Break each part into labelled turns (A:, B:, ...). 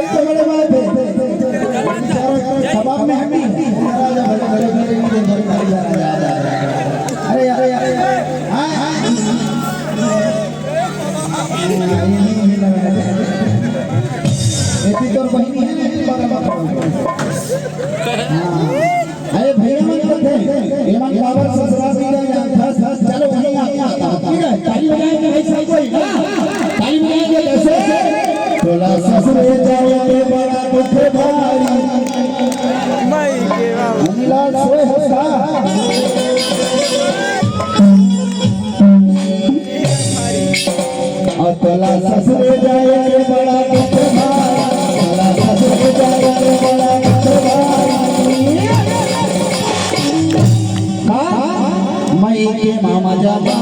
A: तो बड़े बड़े थे सभा में हम ही अरे अरे अरे हां हां ऐसी तो बहनी है अरे भैया मन थे एमन बाबर ससुराल भी जा चलो वहीं आता ठीक है ताली बजाएंगे भाई सब कोई ताली बजाएंगे कैसे तोला ससुरे जाए बड़ा दुख भारी माई के बाबा सोए हंसा और तोला ससुरे जाए बड़ा दुख भारी तोला ससुरे जाए बड़ा दुख भारी मई के मामा जाबा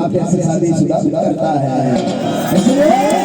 A: आप ऐसे शादीशुदा करता है इसलिए